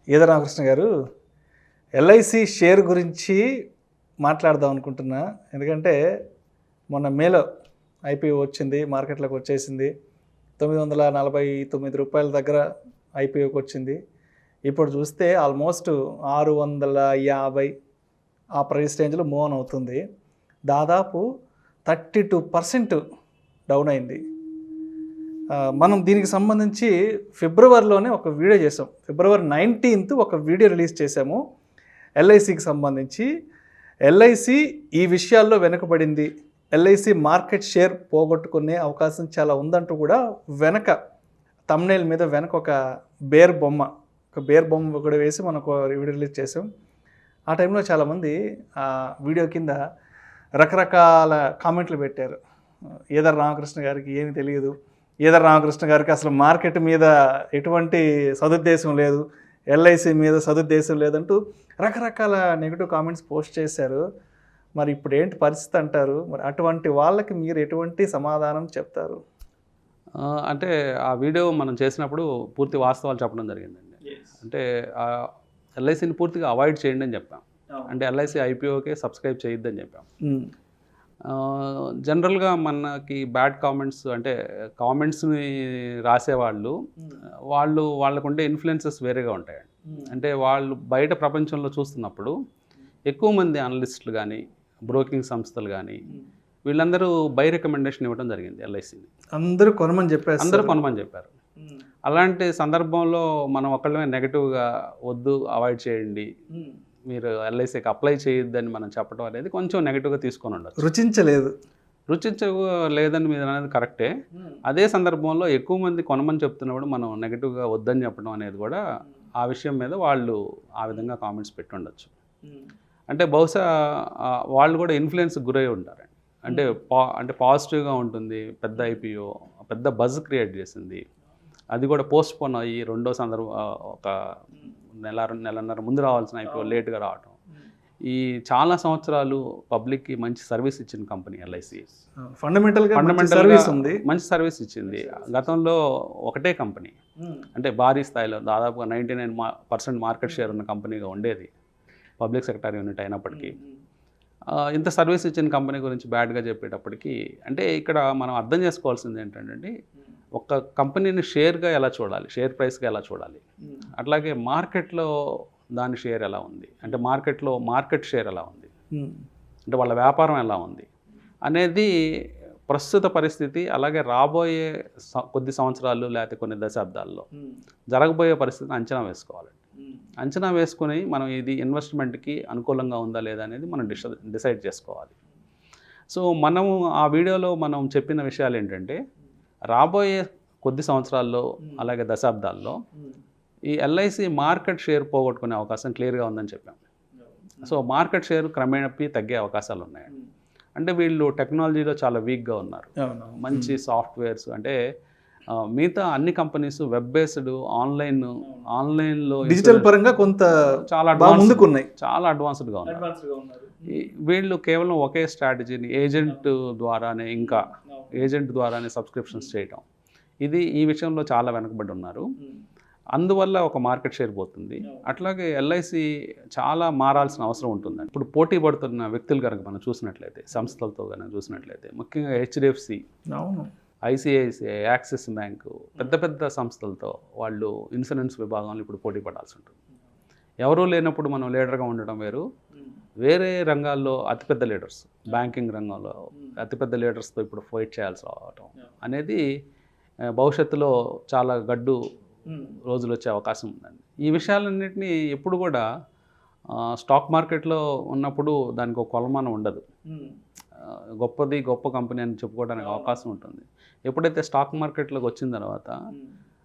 ఈద రామకృష్ణ గారు, LIC share గురించి మాట్లాడదాం అనుకుంటున్నా. ఎందుకంటే మొన్న మేలో ఐపీఓ వచ్చింది, మార్కెట్లోకి వచ్చేసింది. 949 రూపాయల దగ్గర ఐపీఓకి వచ్చింది. ఇప్పుడు చూస్తే ఆల్మోస్ట్ 650 ఆ ప్రైస్ రేంజ్లో మూవ్ ఆన్ అవుతుంది. దాదాపు 32% డౌన్ అయింది. మనం దీనికి సంబంధించి ఫిబ్రవరిలోనే ఒక వీడియో చేసాం. ఫిబ్రవరి 19th ఒక వీడియో రిలీజ్ చేసాము ఎల్ఐసికి సంబంధించి. ఎల్ఐసి ఈ విషయాల్లో వెనుకబడింది, ఎల్ఐసి మార్కెట్ షేర్ పోగొట్టుకునే అవకాశం చాలా ఉందంటూ కూడా వెనక థంబ్నెయిల్ మీద వెనక ఒక బేర్ బొమ్మ కూడా వేసి మనం ఒక వీడియో రిలీజ్ చేసాం. ఆ టైంలో చాలామంది ఆ వీడియో కింద రకరకాల కామెంట్లు పెట్టారు. ఈదర్ రామకృష్ణ గారికి ఏమీ తెలియదు, ఈదర్ రామకృష్ణ గారికి అసలు మార్కెట్ మీద ఎటువంటి సదుద్దేశం లేదు, ఎల్ఐసి మీద సదుద్దేశం లేదంటూ రకరకాల నెగిటివ్ కామెంట్స్ పోస్ట్ చేశారు. మరి ఇప్పుడు ఏంటి పరిస్థితి అంటారు? మరి అటువంటి వాళ్ళకి మీరు ఎటువంటి సమాధానం చెప్తారు? అంటే ఆ వీడియో మనం చేసినప్పుడు పూర్తి వాస్తవాలు చెప్పడం జరిగిందండి. అంటే ఎల్ఐసిని పూర్తిగా అవాయిడ్ చేయండి అని చెప్పాం. అంటే ఎల్ఐసి ఐపీఓకే సబ్స్క్రైబ్ చేయొద్దని చెప్పాం. జనరల్గా మనకి బ్యాడ్ కామెంట్స్ అంటే కామెంట్స్ని రాసేవాళ్ళు వాళ్ళకు ఉండే ఇన్ఫ్లుయెన్సెస్ వేరేగా ఉంటాయండి. అంటే వాళ్ళు బయట ప్రపంచంలో చూస్తున్నప్పుడు ఎక్కువ మంది అనలిస్టులు కానీ బ్రోకింగ్ సంస్థలు కానీ వీళ్ళందరూ బై రికమెండేషన్ ఇవ్వడం జరిగింది ఎల్ఐసిని. అందరూ కొనమని చెప్పారు. అలాంటి సందర్భంలో మనం ఒకళ్ళమే నెగిటివ్గా వద్దు, అవాయిడ్ చేయండి, మీరు ఎల్ఐసికి అప్లై చేయొద్దని మనం చెప్పడం అనేది కొంచెం నెగిటివ్గా తీసుకొని ఉండొచ్చు. రుచించలేదని మీరు అనేది కరెక్టే. అదే సందర్భంలో ఎక్కువ మంది కొనమని చెప్తున్నప్పుడు మనం నెగిటివ్గా వద్దని చెప్పడం అనేది కూడా ఆ విషయం మీద వాళ్ళు ఆ విధంగా కామెంట్స్ పెట్టి ఉండొచ్చు. అంటే బహుశా వాళ్ళు కూడా ఇన్ఫ్లుయెన్స్కి గురై ఉంటారండి. అంటే పాజిటివ్గా ఉంటుంది, పెద్ద ఐపీఓ పెద్ద బజ్ క్రియేట్ చేసింది, అది కూడా పోస్ట్ పోన్ అయ్యి రెండో సందర్భం ఒక నెలన్నర ముందు రావాల్సిన ఐపీఓ లేట్గా రావటం. ఈ చాలా సంవత్సరాలు పబ్లిక్కి మంచి సర్వీస్ ఇచ్చిన కంపెనీ ఎల్ఐసి. ఫండమెంటల్గా మంచి సర్వీస్ ఇచ్చింది. గతంలో ఒకటే కంపెనీ అంటే భారీ స్థాయిలో దాదాపుగా 99% మార్కెట్ షేర్ ఉన్న కంపెనీగా ఉండేది, పబ్లిక్ సెక్టార్ యూనిట్ అయినప్పటికీ. ఇంత సర్వీస్ ఇచ్చిన కంపెనీ గురించి బ్యాడ్గా చెప్పేటప్పటికి అంటే ఇక్కడ మనం అర్థం చేసుకోవాల్సింది ఏంటంటే ఒక కంపెనీని షేర్గా ఎలా చూడాలి, షేర్ ప్రైస్గా ఎలా చూడాలి, అట్లాగే మార్కెట్లో దాని షేర్ ఎలా ఉంది, అంటే మార్కెట్లో మార్కెట్ షేర్ ఎలా ఉంది, అంటే వాళ్ళ వ్యాపారం ఎలా ఉంది అనేది ప్రస్తుత పరిస్థితి, అలాగే రాబోయే కొద్ది సంవత్సరాలు లేకపోతే కొన్ని దశాబ్దాల్లో జరగబోయే పరిస్థితిని అంచనా వేసుకోవాలి. అంచనా వేసుకుని మనం ఇది ఇన్వెస్ట్మెంట్కి అనుకూలంగా ఉందా లేదా అనేది మనం డిసైడ్ చేసుకోవాలి. సో మనము ఆ వీడియోలో మనం చెప్పిన విషయాలు ఏంటంటే రాబోయే కొద్ది సంవత్సరాల్లో అలాగే దశాబ్దాల్లో ఈ ఎల్ఐసి మార్కెట్ షేర్ పోగొట్టుకునే అవకాశం క్లియర్గా ఉందని చెప్పాం. సో మార్కెట్ షేర్ క్రమేణప్పి తగ్గే అవకాశాలు ఉన్నాయండి. అంటే వీళ్ళు టెక్నాలజీలో చాలా వీక్గా ఉన్నారు. మంచి సాఫ్ట్వేర్స్ అంటే మిగతా అన్ని కంపెనీస్ వెబ్ బేస్డ్ ఆన్లైన్లో డిజిటల్ పరంగా కొంత చాలా అడ్వాన్స్డ్గా ఉన్నారు. వీళ్ళు కేవలం ఒకే స్ట్రాటజీని ఏజెంట్ ద్వారానే సబ్స్క్రిప్షన్స్ చేయటం, ఈ విషయంలో చాలా వెనకబడి ఉన్నారు. అందువల్ల ఒక మార్కెట్ షేర్ పోతుంది. అట్లాగే ఎల్ఐసి చాలా మారాల్సిన అవసరం ఉంటుందండి. ఇప్పుడు పోటీ పడుతున్న వ్యక్తులు కనుక మనం చూసినట్లయితే, సంస్థలతో కనుక చూసినట్లయితే, ముఖ్యంగా హెచ్డిఎఫ్సి, ఐసిఐసిఐ, యాక్సిస్ బ్యాంకు, పెద్ద సంస్థలతో వాళ్ళు ఇన్సూరెన్స్ విభాగంలో ఇప్పుడు పోటీ పడాల్సి ఉంటుంది. ఎవరూ లేనప్పుడు మనం లీడర్గా ఉండడం వేరు, వేరే రంగాల్లో అతిపెద్ద లీడర్స్, బ్యాంకింగ్ రంగంలో అతిపెద్ద లీడర్స్తో ఇప్పుడు ఫైట్ చేయాల్సి రావటం అనేది భవిష్యత్తులో చాలా గడ్డు రోజులు వచ్చే అవకాశం ఉందండి. ఈ విషయాలన్నింటినీ ఎప్పుడు కూడా స్టాక్ మార్కెట్లో ఉన్నప్పుడు దానికి ఒక కొలమానం ఉండదు. గొప్ప కంపెనీ అని చెప్పుకోవడానికి అవకాశం ఉంటుంది. ఎప్పుడైతే స్టాక్ మార్కెట్లోకి వచ్చిన తర్వాత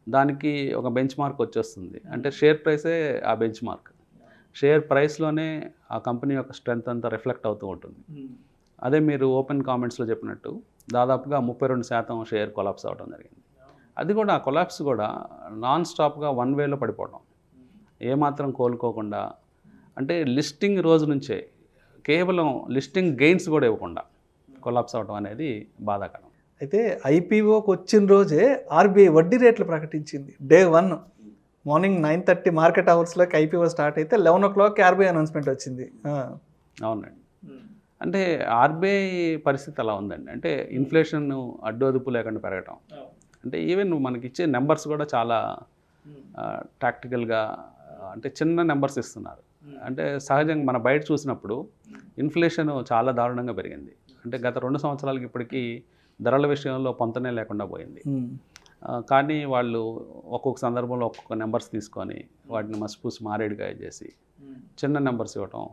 దానికి ఒక బెంచ్ మార్క్ వచ్చేస్తుంది. అంటే షేర్ ప్రైసే ఆ బెంచ్ మార్క్. షేర్ ప్రైస్లోనే ఆ కంపెనీ యొక్క స్ట్రెంత్ అంతా రిఫ్లెక్ట్ అవుతూ ఉంటుంది. అదే మీరు ఓపెన్ కామెంట్స్లో చెప్పినట్టు దాదాపుగా 32% షేర్ కొలాప్స్ అవ్వడం జరిగింది. అది కూడా కొలాప్స్ కూడా నాన్ స్టాప్గా 1 వేలో పడిపోవడం, ఏమాత్రం కోలుకోకుండా, అంటే లిస్టింగ్ రోజు నుంచే కేవలం లిస్టింగ్ గెయిన్స్ కూడా ఇవ్వకుండా కొలాప్స్ అవ్వడం అనేది బాధాకరం. అయితే ఐపీఓకి వచ్చిన రోజే ఆర్బీఐ వడ్డీ రేట్లు ప్రకటించింది. Day 1 మార్నింగ్ 9:30 మార్కెట్ అవర్స్లోకి ఐపీఓ స్టార్ట్ అయితే 11 o'clock ఆర్బీఐ అనౌన్స్మెంట్ వచ్చింది. అవునండి. అంటే ఆర్బీఐ పరిస్థితి అలా ఉందండి. అంటే ఇన్ఫ్లేషన్ అడ్డు అదుపు లేకుండా పెరగటం, అంటే ఈవెన్ మనకి ఇచ్చే నెంబర్స్ కూడా చాలా టాక్టికల్గా, అంటే చిన్న నెంబర్స్ ఇస్తున్నారు. అంటే సహజంగా మన బయట చూసినప్పుడు ఇన్ఫ్లేషన్ చాలా దారుణంగా పెరిగింది. అంటే గత 2 సంవత్సరాలకి ఇప్పటికీ ధరల విషయంలో పొంతనే లేకుండా పోయింది. కానీ వాళ్ళు ఒక్కొక్క సందర్భంలో ఒక్కొక్క నెంబర్స్ తీసుకొని వాటిని మసిపూసి మారేడుకాయ చేసి చిన్న నెంబర్స్ ఇవ్వటం,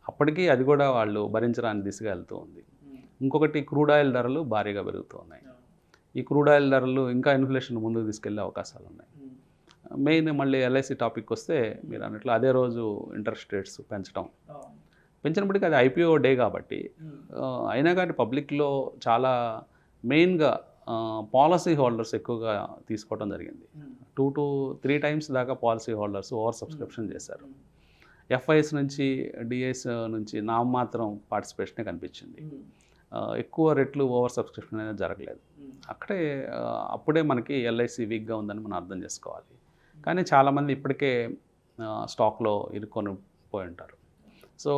అప్పటికీ అది కూడా వాళ్ళు భరించడానికి దిశగా వెళ్తూ ఉంది. ఇంకొకటి క్రూడ్ ఆయిల్ ధరలు భారీగా పెరుగుతూ ఉన్నాయి. ఈ క్రూడ్ ఆయిల్ ధరలు ఇంకా ఇన్ఫ్లేషన్ ముందుకు తీసుకెళ్లే అవకాశాలు ఉన్నాయి. మెయిన్ మళ్ళీ ఎల్ఐసి టాపిక్ వస్తే మీరు అన్నట్లు అదే రోజు ఇంట్రెస్ట్ రేట్స్ పెంచినప్పటికీ అది ఐపీఓ డే కాబట్టి, అయినా కానీ పబ్లిక్లో చాలా మెయిన్గా పాలసీ హోల్డర్స్ ఎక్కువగా తీసుకోవడం జరిగింది. 2 to 3 times దాకా పాలసీ హోల్డర్స్ ఓవర్ సబ్స్క్రిప్షన్ చేశారు. ఎఫ్ఐఎస్ నుంచి డిఐఎస్ నుంచి నామమాత్రం పార్టిసిపేషనే కనిపించింది. ఎక్కువ రెట్లు ఓవర్ సబ్స్క్రిప్షన్ అనేది జరగలేదు. అప్పుడే మనకి ఎల్ఐసి వీక్గా ఉందని మనం అర్థం చేసుకోవాలి. కానీ చాలామంది ఇప్పటికే స్టాక్లో ఇరుక్కొని పోయి ఉంటారు. సో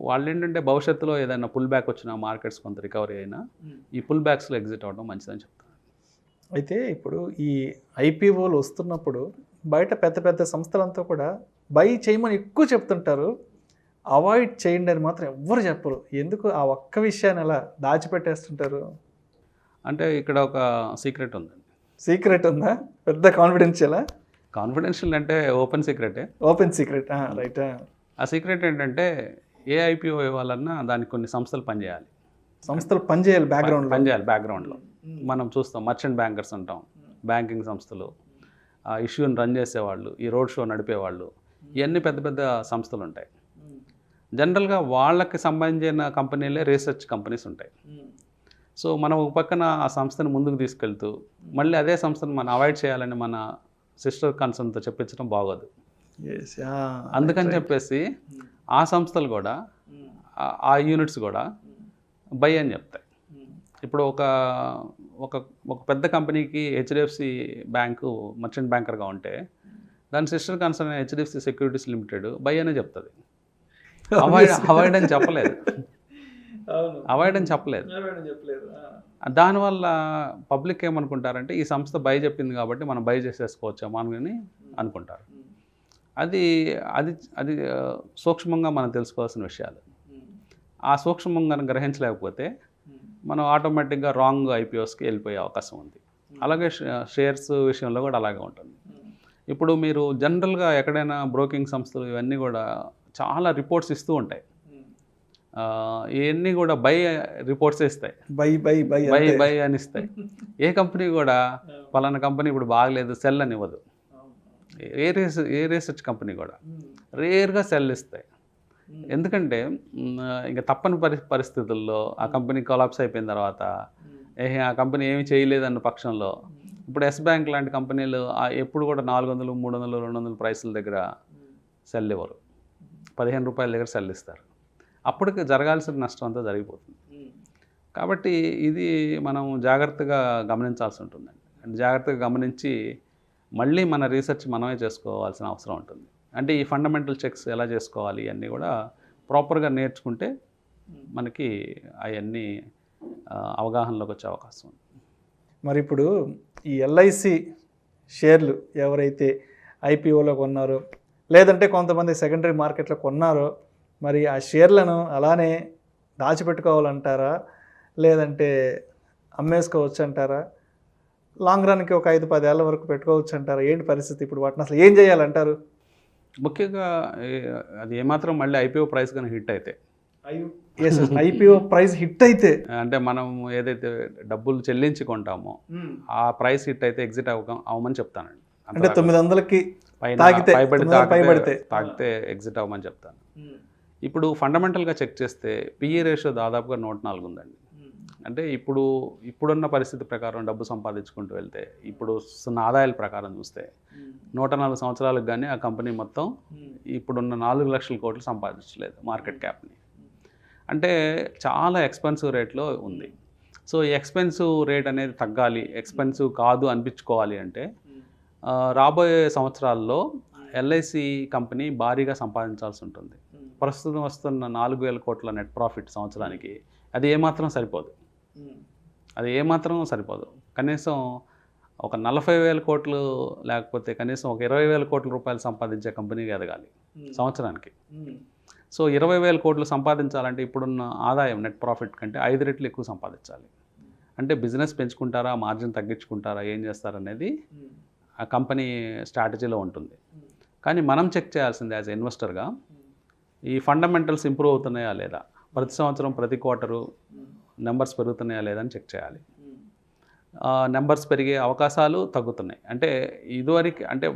వాళ్ళు ఏంటంటే భవిష్యత్తులో ఏదైనా పుల్ బ్యాక్ వచ్చినా, మార్కెట్స్ కొంత రికవరీ అయినా ఈ పుల్ బ్యాక్స్లో ఎగ్జిట్ అవ్వడం మంచిదని చెప్తాను. అయితే ఇప్పుడు ఈ ఐపీఓలు వస్తున్నప్పుడు బయట పెద్ద పెద్ద సంస్థలంతా కూడా బై చేయమని ఎక్కువ చెప్తుంటారు, అవాయిడ్ చేయండి అని మాత్రం ఎవ్వరు చెప్పరు. ఎందుకు ఆ ఒక్క విషయాన్ని ఎలా దాచిపెట్టేస్తుంటారు? అంటే ఇక్కడ ఒక సీక్రెట్ ఉందండి. సీక్రెట్ ఉందా? పెద్ద కాన్ఫిడెన్షియలా? కాన్ఫిడెన్షియల్ అంటే ఓపెన్ సీక్రెటే. Open secret, right. ఆ సీక్రెట్ ఏంటంటే ఏ ఐపీఓ ఇవ్వాలన్నా దానికి కొన్ని సంస్థలు పనిచేయాలి. సంస్థలు పనిచేయాలి, బ్యాక్గ్రౌండ్లో. మనం చూస్తాం మర్చెంట్ బ్యాంకర్స్ అంటాం, బ్యాంకింగ్ సంస్థలు, ఇష్యూని రన్ చేసేవాళ్ళు, ఈ రోడ్ షో నడిపేవాళ్ళు, ఇవన్నీ పెద్ద పెద్ద సంస్థలు ఉంటాయి. జనరల్గా వాళ్ళకి సంబంధించిన కంపెనీలే రీసెర్చ్ కంపెనీస్ ఉంటాయి. సో మనం ఒక పక్కన ఆ సంస్థను ముందుకు తీసుకెళ్తూ మళ్ళీ అదే సంస్థను మనం అవాయిడ్ చేయాలని మన సిస్టర్ కన్సర్న్తో చెప్పించడం బాగోదు. అందుకని చెప్పేసి ఆ సంస్థలు కూడా, ఆ యూనిట్స్ కూడా బై అని చెప్తాయి. ఇప్పుడు ఒక పెద్ద కంపెనీకి హెచ్డిఎఫ్సి బ్యాంకు మర్చెంట్ బ్యాంకర్గా ఉంటే దాని sister concern HDFC securities limited by అనే చెప్తుంది. అవాయిడ్ అని చెప్పలేదు. దానివల్ల పబ్లిక్ ఏమనుకుంటారంటే ఈ సంస్థ బై చెప్పింది కాబట్టి మనం బై చేసేసుకోవచ్చామా అని అనుకుంటారు. అది అది అది సూక్ష్మంగా మనం తెలుసుకోవాల్సిన విషయాలు. ఆ సూక్ష్మంగా గ్రహించలేకపోతే మనం ఆటోమేటిక్గా రాంగ్ ఐపీఓస్కి వెళ్ళిపోయే అవకాశం ఉంది. అలాగే షేర్స్ విషయంలో కూడా అలాగే ఉంటుంది. ఇప్పుడు మీరు జనరల్గా ఎక్కడైనా బ్రోకింగ్ సంస్థలు ఇవన్నీ కూడా చాలా రిపోర్ట్స్ ఇస్తూ ఉంటాయి. ఇవన్నీ కూడా బై రిపోర్ట్స్ ఇస్తాయి, బై అని ఇస్తాయి. ఏ కంపెనీ కూడా పలానా కంపెనీ ఇప్పుడు బాగలేదు సెల్ అని ఇవ్వదు. ఏ రీసెర్చ్ కంపెనీ కూడా రేర్గా సెల్ ఇస్తాయి. ఎందుకంటే ఇంకా తప్పని పరిస్థితుల్లో ఆ కంపెనీ కొలాప్స్ అయిపోయిన తర్వాత ఆ కంపెనీ ఏమి చేయలేదన్న పక్షంలో ఇప్పుడు ఎస్ బ్యాంక్ లాంటి కంపెనీలు ఎప్పుడు కూడా 400, 300, 200 ప్రైసుల దగ్గర సెల్ ఇవ్వరు. 15 రూపాయల దగ్గర సెల్ ఇస్తారు. అప్పటికి జరగాల్సిన నష్టం అంతా జరిగిపోతుంది. కాబట్టి ఇది మనం జాగ్రత్తగా గమనించాల్సి ఉంటుందండి. జాగ్రత్తగా గమనించి మళ్ళీ మన రీసెర్చ్ మనమే చేసుకోవాల్సిన అవసరం ఉంటుంది. అంటే ఈ ఫండమెంటల్ చెక్స్ ఎలా చేసుకోవాలి అన్నీ కూడా ప్రాపర్గా నేర్చుకుంటే మనకి అవన్నీ అవగాహనలోకి వచ్చే అవకాశం ఉంది. మరి ఇప్పుడు ఈ ఎల్ఐసి షేర్లు ఎవరైతే ఐపీఓలో కొన్నారో లేదంటే కొంతమంది సెకండరీ మార్కెట్లో కొన్నారో, మరి ఆ షేర్లను అలానే దాచిపెట్టుకోవాలంటారా లేదంటే అమ్మేసుకోవచ్చు అంటారా? లాంగ్ రన్కి ఒక 5-10 ఏళ్ళ వరకు పెట్టుకోవచ్చు అంటారా? ఏంటి పరిస్థితి ఇప్పుడు? వాటిని అసలు ఏం చేయాలంటారు? ముఖ్యంగా అది ఏమాత్రం మళ్ళీ ఐపీఓ ప్రైస్ కానీ హిట్ అయితే, ఐపీఓ ప్రైస్ హిట్ అయితే అంటే మనం ఏదైతే డబ్బులు చెల్లించి కొంటామో ఆ ప్రైస్ హిట్ అయితే ఎగ్జిట్ అవ్వమని చెప్తానండి. అంటే 900కి తాగితే ఎగ్జిట్ అవ్వమని చెప్తాను. ఇప్పుడు ఫండమెంటల్గా చెక్ చేస్తే పిఈ రేషియో దాదాపుగా 104 ఉందండి. అంటే ఇప్పుడున్న పరిస్థితి ప్రకారం డబ్బు సంపాదించుకుంటూ వెళ్తే, ఇప్పుడు ఆదాయాల ప్రకారం చూస్తే 104 సంవత్సరాలకు కానీ ఆ కంపెనీ మొత్తం ఇప్పుడున్న 4 లక్షల కోట్లు సంపాదించలేదు మార్కెట్ క్యాప్ని. అంటే చాలా ఎక్స్పెన్సివ్ రేట్లో ఉంది. సో ఈ ఎక్స్పెన్సివ్ రేట్ అనేది తగ్గాలి, ఎక్స్పెన్సివ్ కాదు అనిపించుకోవాలి అంటే రాబోయే సంవత్సరాల్లో ఎల్ఐసి కంపెనీ భారీగా సంపాదించాల్సి ఉంటుంది. ప్రస్తుతం వస్తున్న 4,000 కోట్ల నెట్ ప్రాఫిట్ సంవత్సరానికి అది ఏమాత్రం సరిపోదు. కనీసం ఒక 40,000 కోట్లు లేకపోతే కనీసం ఒక 20,000 కోట్ల రూపాయలు సంపాదించే కంపెనీగా ఎదగాలి సంవత్సరానికి. సో 20,000 కోట్లు సంపాదించాలంటే ఇప్పుడున్న ఆదాయం నెట్ ప్రాఫిట్ కంటే 5 రెట్లు ఎక్కువ సంపాదించాలి. అంటే బిజినెస్ పెంచుకుంటారా, మార్జిన్ తగ్గించుకుంటారా, ఏం చేస్తారనేది ఆ కంపెనీ స్ట్రాటజీలో ఉంటుంది. కానీ మనం చెక్ చేయాల్సింది యాజ్ ఇన్వెస్టర్గా ఈ ఫండమెంటల్స్ ఇంప్రూవ్ అవుతున్నాయా లేదా, ప్రతి సంవత్సరం ప్రతి క్వార్టరు నెంబర్స్ పెరుగుతున్నాయా లేదా అని చెక్ చేయాలి. నెంబర్స్ పెరిగే అవకాశాలు తగ్గుతున్నాయి. అంటే ఇదివరకు అంటే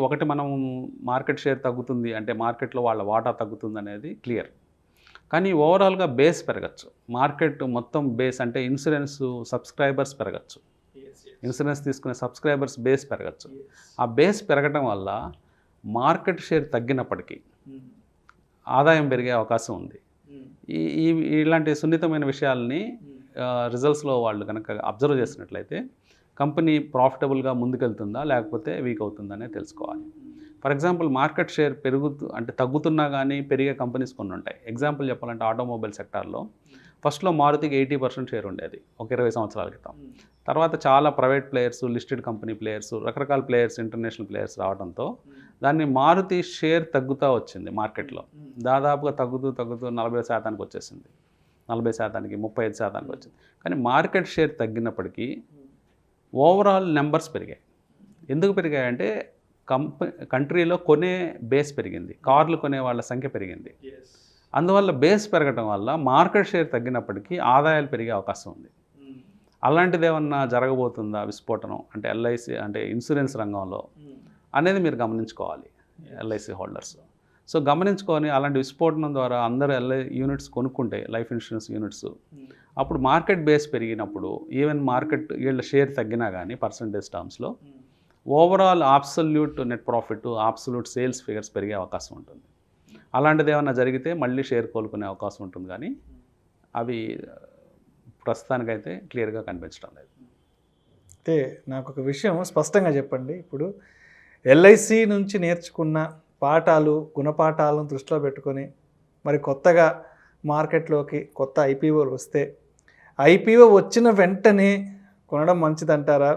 ఒకటి మనం మార్కెట్ షేర్ తగ్గుతుంది అంటే మార్కెట్లో వాళ్ళ వాటా తగ్గుతుంది అనేది క్లియర్. కానీ ఓవరాల్గా బేస్ పెరగచ్చు. మార్కెట్ మొత్తం బేస్ అంటే ఇన్సూరెన్స్ సబ్స్క్రైబర్స్ పెరగచ్చు. ఇన్సూరెన్స్ తీసుకునే సబ్స్క్రైబర్స్ బేస్ పెరగచ్చు. ఆ బేస్ పెరగడం వల్ల మార్కెట్ షేర్ తగ్గినప్పటికీ ఆదాయం పెరిగే అవకాశం ఉంది. ఇలాంటి సున్నితమైన విషయాల్ని రిజల్ట్స్లో వాళ్ళు కనుక అబ్జర్వ్ చేసినట్లయితే కంపెనీ ప్రాఫిటబుల్గా ముందుకెళ్తుందా లేకపోతే వీక్ అవుతుందనే తెలుసుకోవాలి. ఫర్ ఎగ్జాంపుల్ మార్కెట్ షేర్ తగ్గుతున్నా కానీ పెరిగే కంపెనీస్ కొన్ని ఉంటాయి. ఎగ్జాంపుల్ చెప్పాలంటే ఆటోమొబైల్ సెక్టార్లో ఫస్ట్లో మారుతికి 80% షేర్ ఉండేది ఒక 20 సంవత్సరాల క్రితం. తర్వాత చాలా private players, listed company players, రకరకాల ప్లేయర్స్, ఇంటర్నేషనల్ ప్లేయర్స్ రావడంతో దాన్ని మారుతి షేర్ తగ్గుతూ వచ్చింది మార్కెట్లో. దాదాపుగా తగ్గుతూ 40% వచ్చేసింది, 40%, 35% వచ్చింది. కానీ మార్కెట్ షేర్ తగ్గినప్పటికీ ఓవరాల్ నెంబర్స్ పెరిగాయి. ఎందుకు పెరిగాయంటే కంట్రీలో కొనే బేస్ పెరిగింది, కార్లు కొనే వాళ్ళ సంఖ్య పెరిగింది. అందువల్ల బేస్ పెరగడం వల్ల మార్కెట్ షేర్ తగ్గినప్పటికీ ఆదాయాలు పెరిగే అవకాశం ఉంది. అలాంటిది ఏమన్నా జరగబోతుందా విస్ఫోటనం అంటే ఎల్ఐసి అంటే ఇన్సూరెన్స్ రంగంలో అనేది మీరు గమనించుకోవాలి ఎల్ఐసి హోల్డర్స్. సో గమనించుకొని అలాంటి విస్ఫోటనం ద్వారా అందరూ ఎల్ఐ యూనిట్స్ కొనుక్కుంటే లైఫ్ ఇన్సూరెన్స్ యూనిట్స్ అప్పుడు మార్కెట్ బేస్ పెరిగినప్పుడు ఈవెన్ మార్కెట్ వీళ్ళ షేర్ తగ్గినా కానీ పర్సంటేజ్ టర్మ్స్లో overall absolute net profit, absolute sales figures పెరిగే అవకాశం ఉంటుంది. అలాంటిది ఏమన్నా జరిగితే మళ్ళీ షేర్ కోలుకునే అవకాశం ఉంటుంది. కానీ అవి ప్రస్తుతానికైతే క్లియర్గా కనిపించడం లేదు. అయితే నాకు ఒక విషయం స్పష్టంగా చెప్పండి. ఇప్పుడు ఎల్ఐసి నుంచి నేర్చుకున్న పాఠాలు, గుణపాఠాలను దృష్టిలో పెట్టుకొని మరి కొత్తగా మార్కెట్లోకి కొత్త ఐపీఓలు వస్తే ఐపీఓ వచ్చిన వెంటనే కొనడం మంచిదంటారా,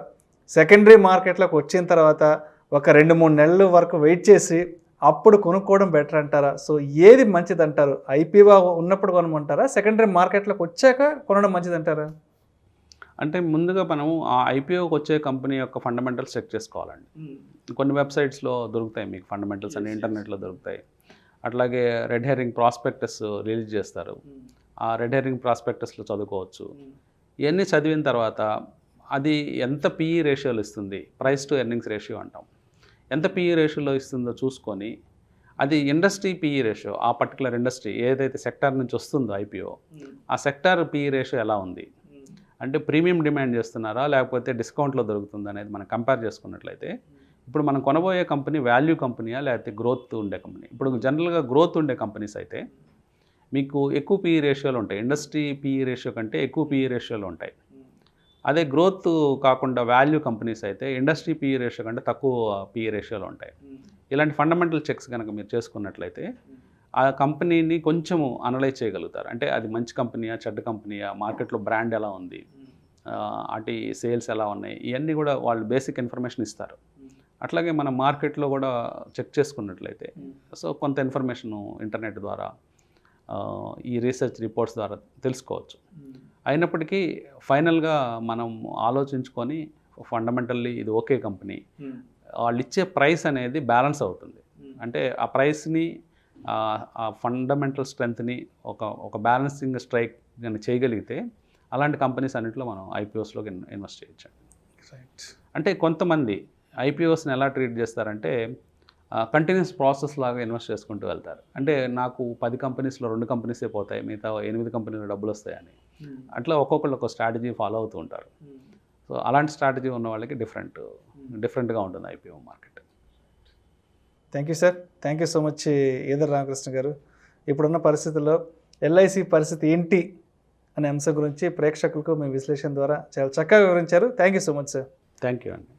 సెకండరీ మార్కెట్లోకి వచ్చిన తర్వాత ఒక 2-3 నెలల వరకు వెయిట్ చేసి అప్పుడు కొనుక్కోవడం బెటర్ అంటారా? సో ఏది మంచిదంటారు? ఐపీఓ ఉన్నప్పుడు కొనమంటారా, సెకండరీ మార్కెట్లోకి వచ్చాక కొనడం మంచిదంటారా? అంటే ముందుగా మనము ఆ ఐపీఓకి వచ్చే కంపెనీ యొక్క ఫండమెంటల్స్ చెక్ చేసుకోవాలండి. కొన్ని వెబ్సైట్స్లో దొరుకుతాయి మీకు ఫండమెంటల్స్ అన్ని, ఇంటర్నెట్లో దొరుకుతాయి. అట్లాగే రెడ్ హెరింగ్ ప్రాస్పెక్టస్ రిలీజ్ చేస్తారు. ఆ రెడ్ హెరింగ్ ప్రాస్పెక్టస్లో చదువుకోవచ్చు. ఇవన్నీ చదివిన తర్వాత అది ఎంత పిఈ రేషియోలో ఇస్తుంది, ప్రైస్ టు ఎర్నింగ్స్ రేషియో అంటాం, ఎంత పిఈ రేషియోలో ఇస్తుందో చూసుకొని అది ఇండస్ట్రీ పిఈ రేషియో, ఆ పర్టికులర్ ఇండస్ట్రీ ఏదైతే సెక్టార్ నుంచి వస్తుందో ఐపీఓ ఆ సెక్టార్ పిఈ రేషియో ఎలా ఉంది, అంటే ప్రీమియం డిమాండ్ చేస్తున్నారా లేకపోతే డిస్కౌంట్లో దొరుకుతుందా అనేది మనం కంపేర్ చేసుకున్నట్లయితే ఇప్పుడు మనం కొనబోయే కంపెనీ వాల్యూ కంపెనీయా లేకపోతే గ్రోత్ ఉండే కంపెనీ. ఇప్పుడు జనరల్గా గ్రోత్ ఉండే కంపెనీస్ అయితే మీకు ఎక్కువ పిఈ రేషియోలు ఉంటాయి, ఇండస్ట్రీ పిఈ రేషియో కంటే ఎక్కువ పిఈ రేషియోలు ఉంటాయి. అదే గ్రోత్ కాకుండా వాల్యూ కంపెనీస్ అయితే ఇండస్ట్రీ పిఈ రేషియో కంటే తక్కువ పిఈ రేషియోలు ఉంటాయి. ఇలాంటి ఫండమెంటల్ చెక్స్ కనుక మీరు చేసుకున్నట్లయితే ఆ కంపెనీని కొంచెము అనలైజ్ చేయగలుగుతారు. అంటే అది మంచి కంపెనీయా చెడ్డ కంపెనీయా, మార్కెట్లో బ్రాండ్ ఎలా ఉంది, అటు సేల్స్ ఎలా ఉన్నాయి, ఇవన్నీ కూడా వాళ్ళు బేసిక్ ఇన్ఫర్మేషన్ ఇస్తారు. అట్లాగే మనం మార్కెట్లో కూడా చెక్ చేసుకున్నట్లయితే సో కొంత ఇన్ఫర్మేషన్ ఇంటర్నెట్ ద్వారా ఈ రీసెర్చ్ రిపోర్ట్స్ ద్వారా తెలుసుకోవచ్చు. అయినప్పటికీ ఫైనల్గా మనం ఆలోచించుకొని ఫండమెంటల్లీ ఇది ఓకే కంపెనీ, వాళ్ళు ఇచ్చే ప్రైస్ అనేది బ్యాలెన్స్ అవుతుంది. అంటే ఆ ప్రైస్ని ఆ ఫండమెంటల్ స్ట్రెంగ్త్ని ఒక బ్యాలెన్సింగ్ స్ట్రైక్ కానీ చేయగలిగితే అలాంటి కంపెనీస్ అన్నింటిలో మనం ఐపీఓస్లోకి ఇన్వెస్ట్ చేయొచ్చు. రైట్. అంటే కొంతమంది ఐపీఓస్ని ఎలా ట్రీట్ చేస్తారంటే కంటిన్యూస్ ప్రాసెస్ లాగా ఇన్వెస్ట్ చేసుకుంటూ వెళ్తారు. అంటే నాకు 10 కంపెనీస్లో 2 కంపెనీసే పోతాయి, మిగతా 8 కంపెనీలో డబ్బులు వస్తాయని అట్లా ఒక్కొక్కళ్ళు ఒక స్ట్రాటజీ ఫాలో అవుతూ ఉంటారు. సో అలాంటి స్ట్రాటజీ ఉన్న వాళ్ళకి డిఫరెంట్గా ఉంటుంది IPO market. Thank you sir, thank you so much either Ramakrishna గారు. ఇప్పుడున్న పరిస్థితుల్లో ఎల్ఐసి పరిస్థితి ఏంటి అనే అంశం గురించి ప్రేక్షకులకు మీ విశ్లేషణ ద్వారా చాలా చక్కగా వివరించారు. Thank you so much sir. Thank you అండి.